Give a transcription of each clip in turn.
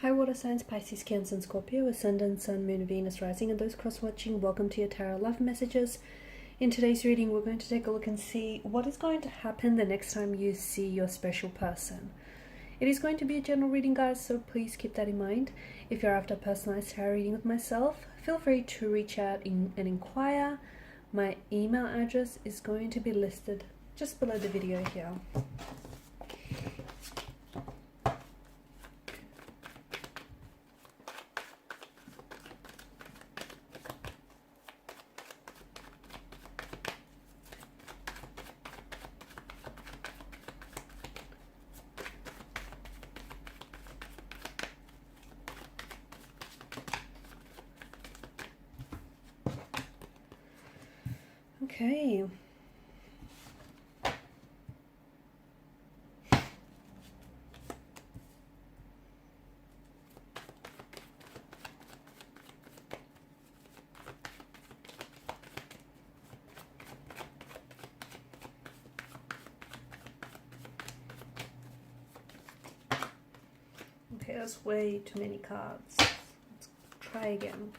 Hi water signs, Pisces, Cancer and Scorpio, Ascendant, Sun, Moon, Venus, Rising, and those cross-watching, welcome to your Tarot Love Messages. In today's reading, we're going to take a look and see what is going to happen the next time you see your special person. It is going to be a general reading, guys, so please keep that in mind. If you're after a personalized tarot reading with myself, feel free to reach out and inquire. My email address is going to be listed just below the video here. Okay. Okay, that's way too many cards. Let's try again.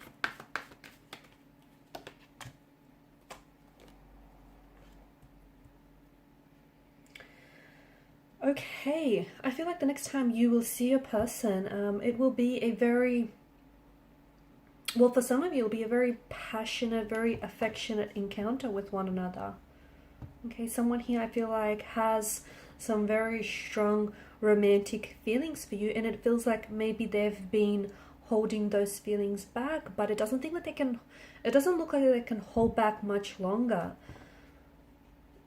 Okay, I feel like the next time you will see a person, it will be a very, well, for some of you, it'll be a very passionate, very affectionate encounter with one another. Okay, someone here I feel like has some very strong romantic feelings for you, and it feels like maybe they've been holding those feelings back, but it doesn't think that they can, it doesn't look like they can hold back much longer.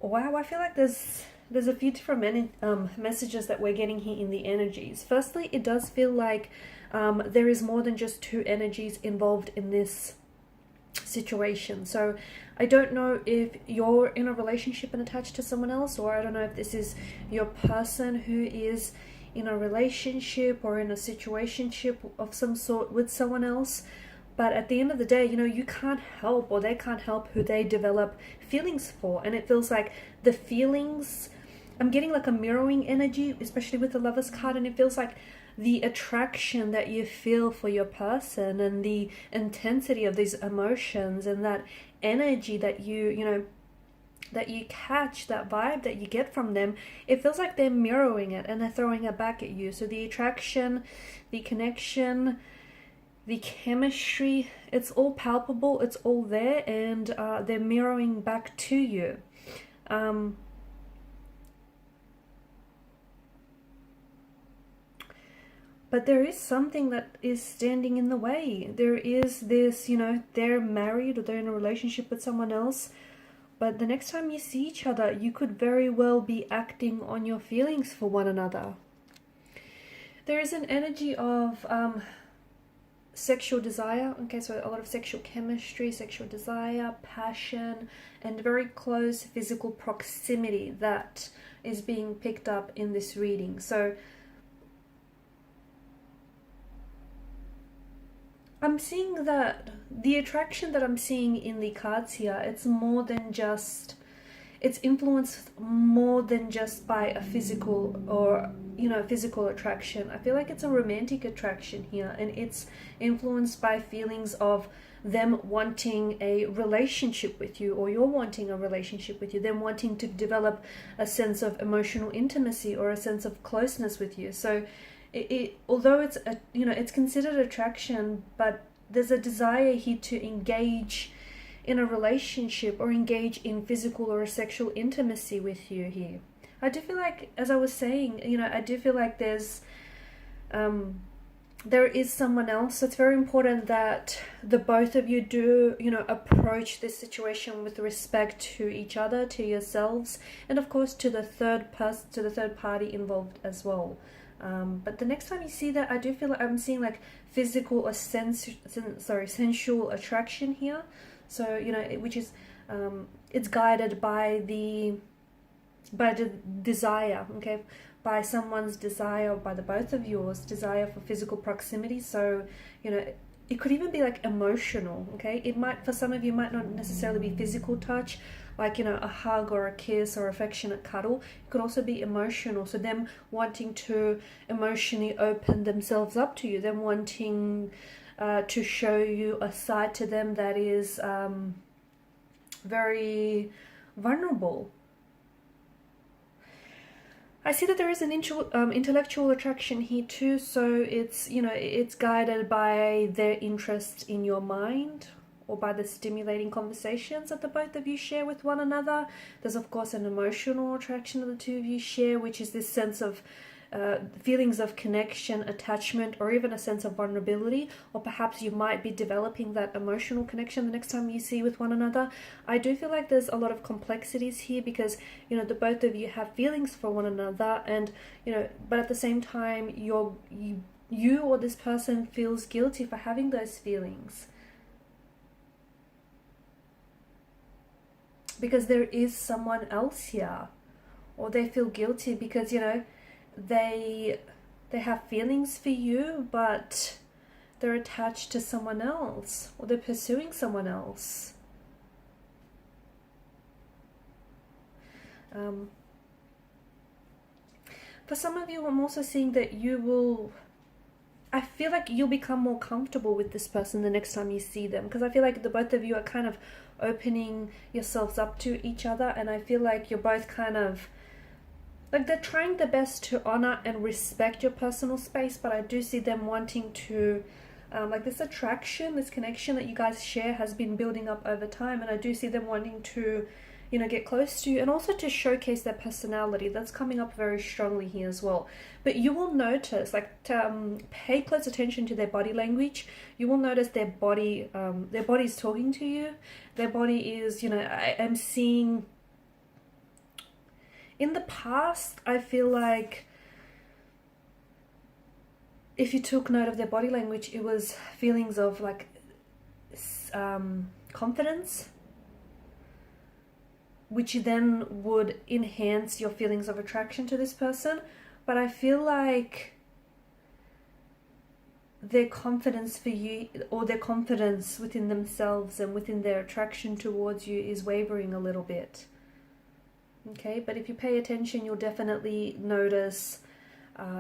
Wow, I feel like there's a few different messages that we're getting here in the energies. Firstly, it does feel like there is more than just two energies involved in this situation. So I don't know if you're in a relationship and attached to someone else, or I don't know if this is your person who is in a relationship or in a situationship of some sort with someone else. But at the end of the day, you know, you can't help, or they can't help who they develop feelings for. And it feels like the feelings, I'm getting like a mirroring energy, especially with the Lovers card. And it feels like the attraction that you feel for your person and the intensity of these emotions and that energy that you know, that you catch, that vibe that you get from them, it feels like they're mirroring it and they're throwing it back at you. So the attraction, the connection, the chemistry, it's all palpable, it's all there, and they're mirroring back to you. But there is something that is standing in the way. There is this, you know, they're married or they're in a relationship with someone else, but the next time you see each other, you could very well be acting on your feelings for one another. There is an energy of sexual desire. Okay, so a lot of sexual chemistry, sexual desire, passion, and very close physical proximity that is being picked up in this reading. So I'm seeing that the attraction that I'm seeing in the cards here, it's more than just, it's influenced more than just by a physical or, you know, physical attraction. I feel like it's a romantic attraction here, and it's influenced by feelings of them wanting a relationship with you, or you're wanting a relationship with you, them wanting to develop a sense of emotional intimacy or a sense of closeness with you. So although it's a, you know, it's considered attraction, but there's a desire here to engage in a relationship or engage in physical or sexual intimacy with you here. I do feel like, as I was saying, you know, I do feel like there is someone else. It's very important that the both of you do, you know, approach this situation with respect to each other, to yourselves, and of course to the third person, to the third party involved as well. But the next time you see that, I do feel like I'm seeing like physical or sensual attraction here. So, you know, which is, it's guided by the desire, okay, by someone's desire, by the both of yours desire for physical proximity. So, you know, it could even be like emotional, okay? It might, for some of you, might not necessarily be physical touch, like, you know, a hug or a kiss or affectionate cuddle. It could also be emotional. So them wanting to emotionally open themselves up to you, them wanting to show you a side to them that is very vulnerable. I see that there is an intellectual attraction here too, so it's, you know, it's guided by their interest in your mind or by the stimulating conversations that the both of you share with one another. There's of course an emotional attraction that the two of you share, which is this sense of feelings of connection, attachment, or even a sense of vulnerability, or perhaps you might be developing that emotional connection the next time you see with one another. I do feel like there's a lot of complexities here because, you know, the both of you have feelings for one another, and, you know, but at the same time you or this person feels guilty for having those feelings because there is someone else here, or they feel guilty because, you know, they have feelings for you, but they're attached to someone else, or they're pursuing someone else. For some of you, I'm also seeing that I feel like you'll become more comfortable with this person the next time you see them, because I feel like the both of you are kind of opening yourselves up to each other, and I feel like you're both kind of like, they're trying their best to honor and respect your personal space, but I do see them wanting to, like, this attraction, this connection that you guys share has been building up over time, and I do see them wanting to, you know, get close to you and also to showcase their personality. That's coming up very strongly here as well. But you will notice, like, pay close attention to their body language. You will notice their body's talking to you. Their body is, you know, I am seeing. In the past, I feel like if you took note of their body language, it was feelings of like confidence, which then would enhance your feelings of attraction to this person. But I feel like their confidence for you, or their confidence within themselves and within their attraction towards you, is wavering a little bit. Okay, but if you pay attention, you'll definitely notice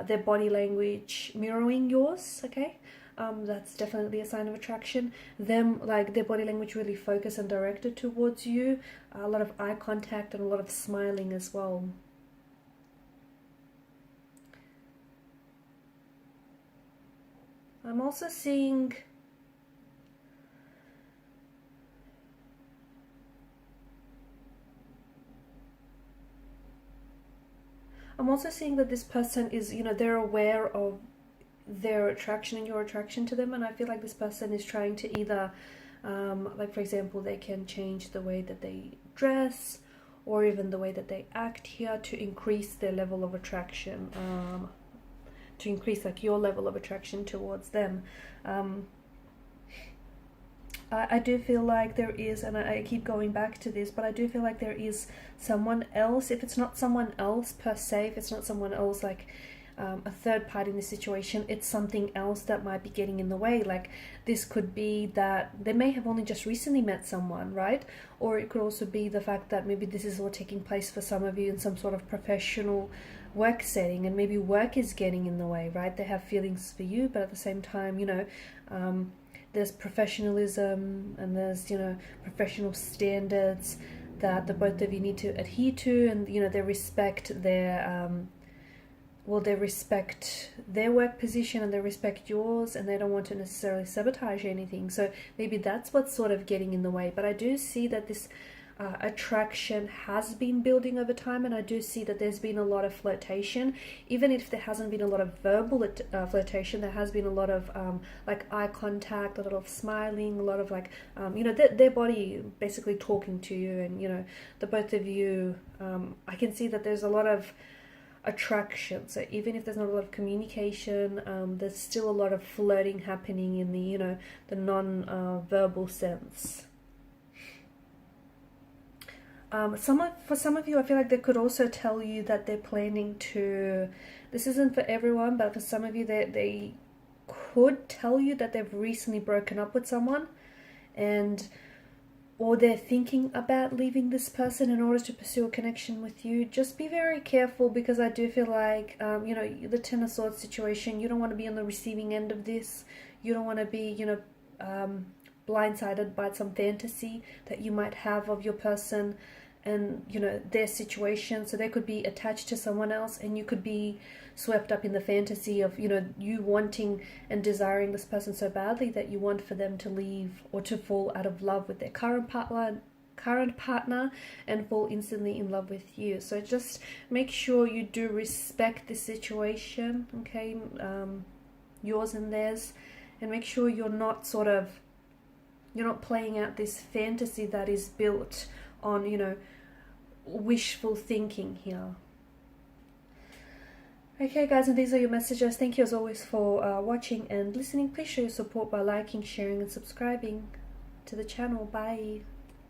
their body language mirroring yours, okay? That's definitely a sign of attraction. Them, like, their body language really focused and directed towards you. A lot of eye contact and a lot of smiling as well. I'm also seeing that this person is, you know, they're aware of their attraction and your attraction to them, and I feel like this person is trying to either, like, for example, they can change the way that they dress or even the way that they act here to increase their level of attraction, to increase, like, your level of attraction towards them. I do feel like there is, and I keep going back to this, but I do feel like there is someone else. If it's not someone else per se, if it's not someone else like a third party in this situation, it's something else that might be getting in the way. Like, this could be that they may have only just recently met someone, right? Or it could also be the fact that maybe this is all taking place for some of you in some sort of professional work setting, and maybe work is getting in the way, right? They have feelings for you, but at the same time, you know, there's professionalism and there's, you know, professional standards that the both of you need to adhere to, and, you know, they respect their they respect their work position and they respect yours, and they don't want to necessarily sabotage anything. So maybe that's what's sort of getting in the way. But I do see that this attraction has been building over time, and I do see that there's been a lot of flirtation. Even if there hasn't been a lot of verbal flirtation, there has been a lot of like eye contact, a lot of smiling, a lot of like you know, their body basically talking to you, and, you know, the both of you, I can see that there's a lot of attraction. So even if there's not a lot of communication, there's still a lot of flirting happening in the, you know, the non-verbal sense. For some of you, I feel like they could also tell you that they're planning to, this isn't for everyone, but for some of you, they could tell you that they've recently broken up with someone, and or they're thinking about leaving this person in order to pursue a connection with you. Just be very careful, because I do feel like, you know, the Ten of Swords situation, you don't want to be on the receiving end of this. You don't want to be, you know, blindsided by some fantasy that you might have of your person and, you know, their situation. So they could be attached to someone else, and you could be swept up in the fantasy of, you know, you wanting and desiring this person so badly that you want for them to leave or to fall out of love with their current partner and fall instantly in love with you. So just make sure you do respect the situation, okay, yours and theirs, and make sure you're not playing out this fantasy that is built on, you know, wishful thinking here. Okay guys, and these are your messages. Thank you as always for watching and listening. Please show your support by liking, sharing and subscribing to the channel. Bye.